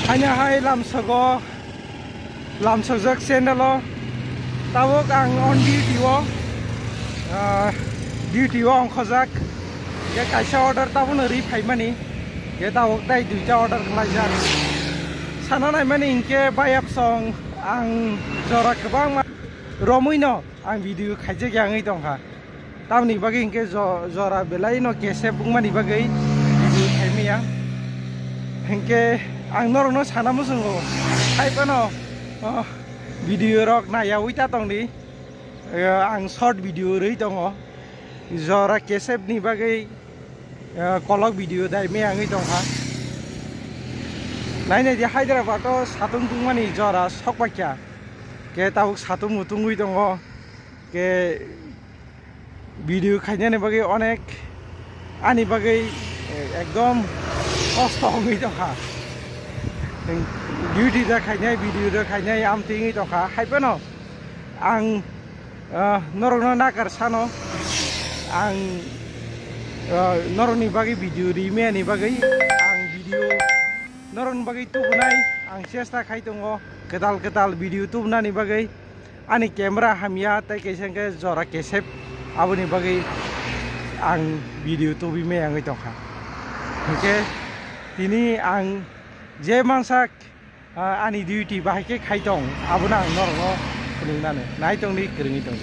hanya hai lamsojak channel tabok ang on duty o angkhojak ye kaisa order tabon ri phaimani ye tabok dai duita order khlaijak sananai mani inke bayap song ang jora kebang romuino ang video khaijak yangai tongha tamni bagi inke jora belai no kese bungmani bagi video khaimia inke ang norno sanamu sungo haipano video rok na ya wita tongni ang short video rei tongo jora kesep ni bagai kolok video dai me angi tongha naine di Hyderabad to satung tungmani jora sokpakya ke tau satung mutungui tongo ke video khaine bagai onek ani bagai ekdom kosto hongi tongha duty da khaine video da khaine am tingi tongha haipano ang norno nakar sano ang noroni bagi video rime ni bagi ang video noron bagi tubnai ang chesta khai tongo kedal video tubna ni bagi ani camera hamia tai kesengke jora kesep aboni bagi ang video tubi me angai tongha oke tini ang je mansak ani duty bahike khai tong abona norno kununane nai tongni kringi tong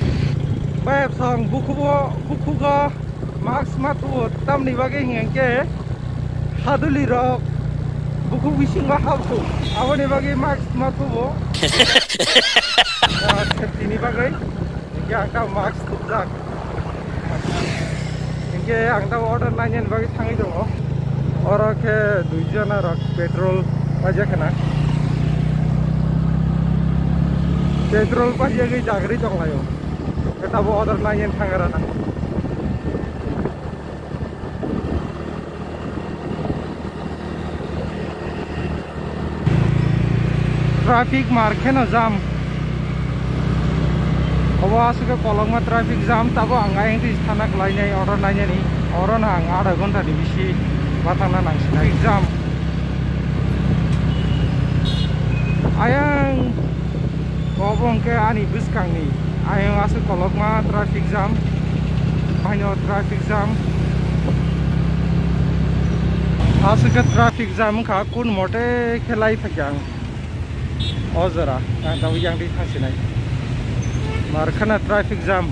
bayap song bukugo max matu tamni bagi ngengke haduli rok buku wisingwa habu aboni bagi max matu bo tini bagi ya angka max tubjak ingke angka order lain bagi tangi dong orang ke duijana rok petrol aja kena petrol pasti lagi jagri dong layo kita bawa order lain tangerana traffic markeno jam awas ke kolong ma traffic jam tabo anga yang di sana lainnya order lainnya nih orang ang ada gonta di bisi batangna nang traffic jam ayang ngobong ke ani bus kang nih ayang asu kolong ma traffic jam banyak traffic jam asu ke traffic jam ka kun mote khelai thakyang ozara ang tahu yang di hasilnya markana traffic jam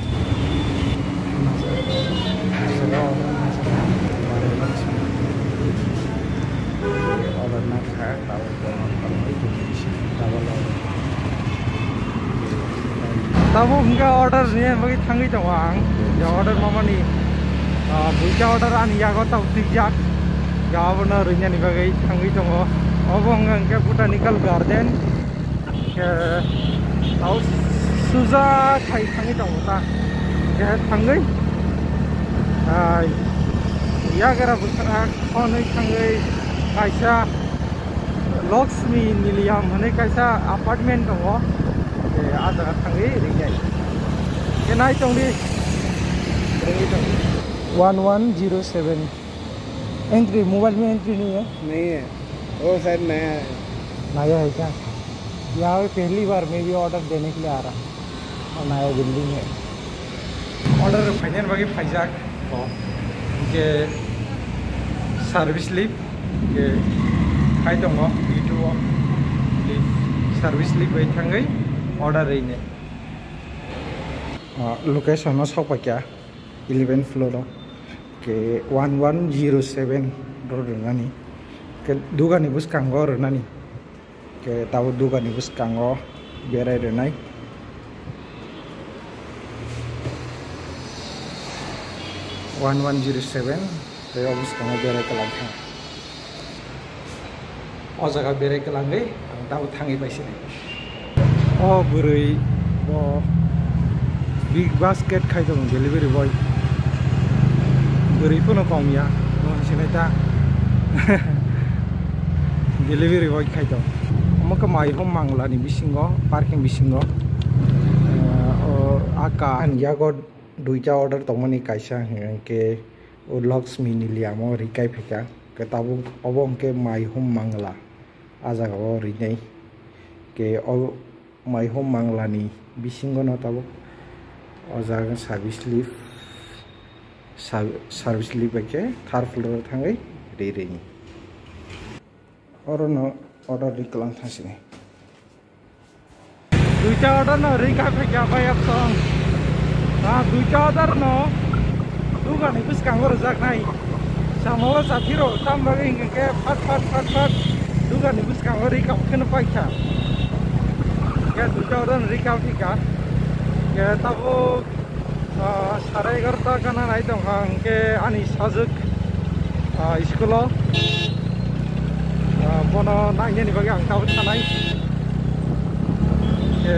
tahu enggak order nih bagi tanggi doang ya order mama nih buka order ani ya kau tahu tijak ya benar nih nih bagi tanggi doang obong enggak botanical garden ke tahu susah kai tanggi doang ta ke tanggi ya gara besar kau nih tanggi kaisa Lakshmi Niliam hane kaisa apartment dong ada tanggi ringnya kenai tongdi ringi tong 1107 entry mobile में entry नहीं है वो शायद नया है क्या यहाँ पहली बार मैं भी ऑर्डर देने के लिए आ रहा और नया बिल्डिंग है ऑर्डर फाइनल बाकी फाइजाक के सर्विस लिप के खाई दंगो यूट्यूब लिप सर्विस लिप बाई थांगै order ini location no sok pakya 11 floor ke 1107 road nani ke duga ni bus kanggo nani ke tahu duga ni bus kanggo berai renai one 1107 ke bus kanggo berai ke langkah o jaga berai ke langgai ang tahu tangi paisini oh beri big basket khai dong delivery boy beri pun kom ya no sini ta delivery boy khai dong amaka mai hom mangla ni bisingo parking bisingo aka an yago duita order tongmani kaisa ke Lakshmi Niliam rikai pheka ke tabu obong ke mai hom mangla ajagao rinai ke o my home manglani bisingo no tabo ojaga service lift ke third floor thangai rini oro no order diklang thasini duita order no rika phekya bayap song duita order no duga ni bis kangor jak nai samola sathiro tambagi ke fat duga ni bis kangor rika khena paikha ya duita order rika thika ya tabo 11:30 kana nai dong ke ani sajuk school bono naine ni bagi ang tau thanai ke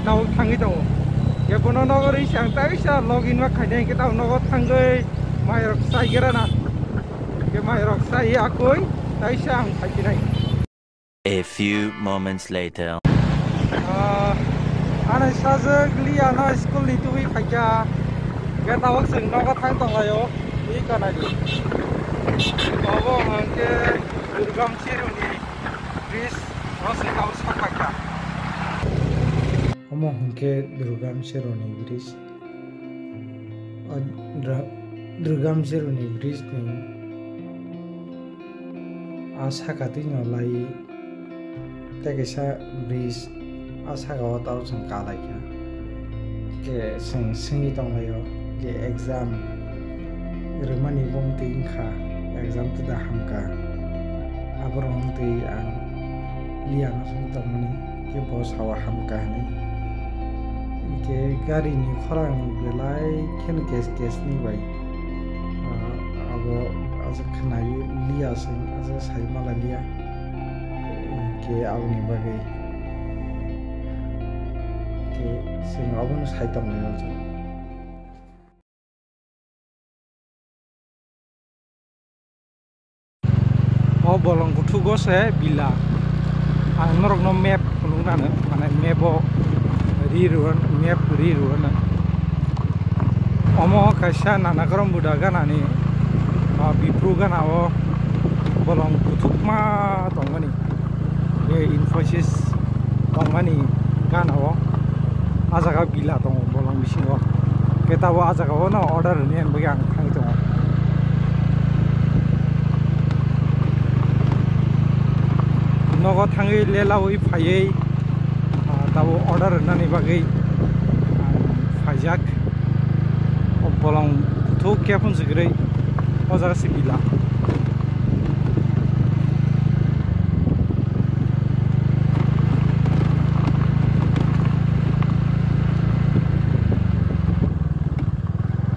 tau thangi dong ya bono nogori sang taisa login ma khaine ke tau nogo thangai mairok sai gerana ke mairok sai akoi taisa ang thakinai. A few moments later. Ana sajak liana school ni tui phaikia ke tawak sing nogo thang tonglayo i kanadi obo hangke durgam chiruni bridge rosi tau sakaka omo hangke durgam chiruni bridge durgam chiruni bridge ni asa kati nolai tegesa bridge asa gawa tau sing kalaiya ke sing singi tonglayo ke exam remani bong tingkha exam tu dah hamka abrong ti ang lian sung tamani ke bos hawa hamka ni ke gari ni khorang belai ken kes ni bai abo asa khnai lia sing asa sai mala lia ke awni bagai ke sing abon sai tamani o bolong kutugo se bila ang norok no map kulungna ne mane map riruan omo kaisa nanakaram buda ganani bipru gana o bolong kutukma tongmani e Infosys tongmani gana o ajaga bila tong bolong bisingo ketawa ajaga o no order ni an bagi ang thang tong nogo thangi lelawi phaiei tabo order nani bagai phajak bolong thuk ke phun sigrei ojaga sibila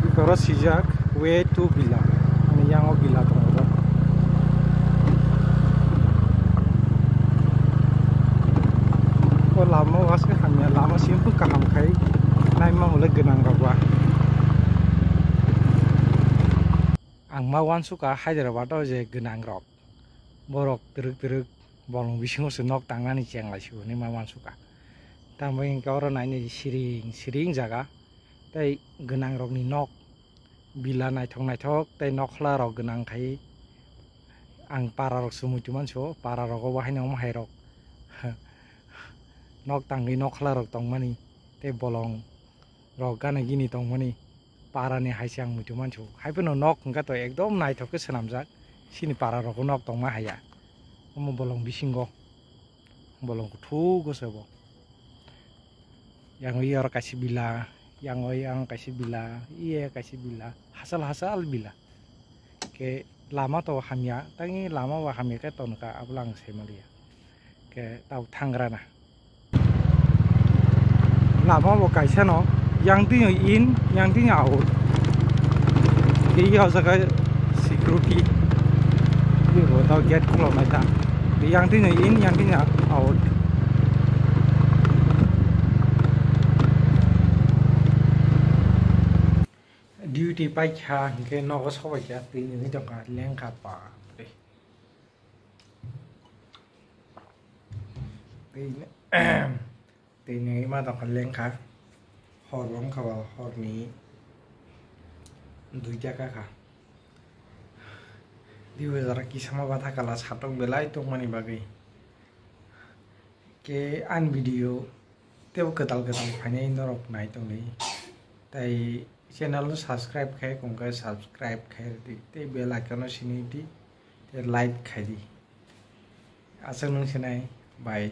ikoro sijak way to bila ani yang o bila to lama was ke hamnya lama simpu kaham kai nai ma hole genang rabwa ang mawan suka Hyderabad o je genang rob borok teruk bolong bisingo se nok tangani chenglai siu ni mawan suka tambai kawra nai ni siring jaga tai genang rok ni nok bila naithok tai nokhla rok genang khai ang para rok sumutuman so para rok o bahai nang mahai rok nok tangi nokhla rok tongmani te bolong rok gana gini tongmani para ni haisiang mutu manchu haipono nok hingka to ekdom naithok ke sanamjak sini para rok nok tongma haya omo bolong bisingo bolong kuthu gosebo yang iyor kasih bila yang kasih bila iye kasih bila hasal bila ke lama to hamya tangi lama wa hamya ke tonka ablang semalia ke tau thangrana lama wo kaisa no yang ting in yang ting out ke yo jaga security ni wo tau gate klo mai ta yang ting in yang ting out duty pai kha ke no ko so ya tin ni to ka leng ka pa tin ni ma to ka leng ka hor bong ka ba hor ni dui jaka ka diwe jara ki sama batha kala satok belai to mani bagai के आन video तेव कदाल कदाल फाइनाय नरक नाय तंगै ताई channel subscribe खाय कंका subscribe खाय दी ते bell icon सिनी दी ते लाइक खाय दी आसा नों सेनाय बाय।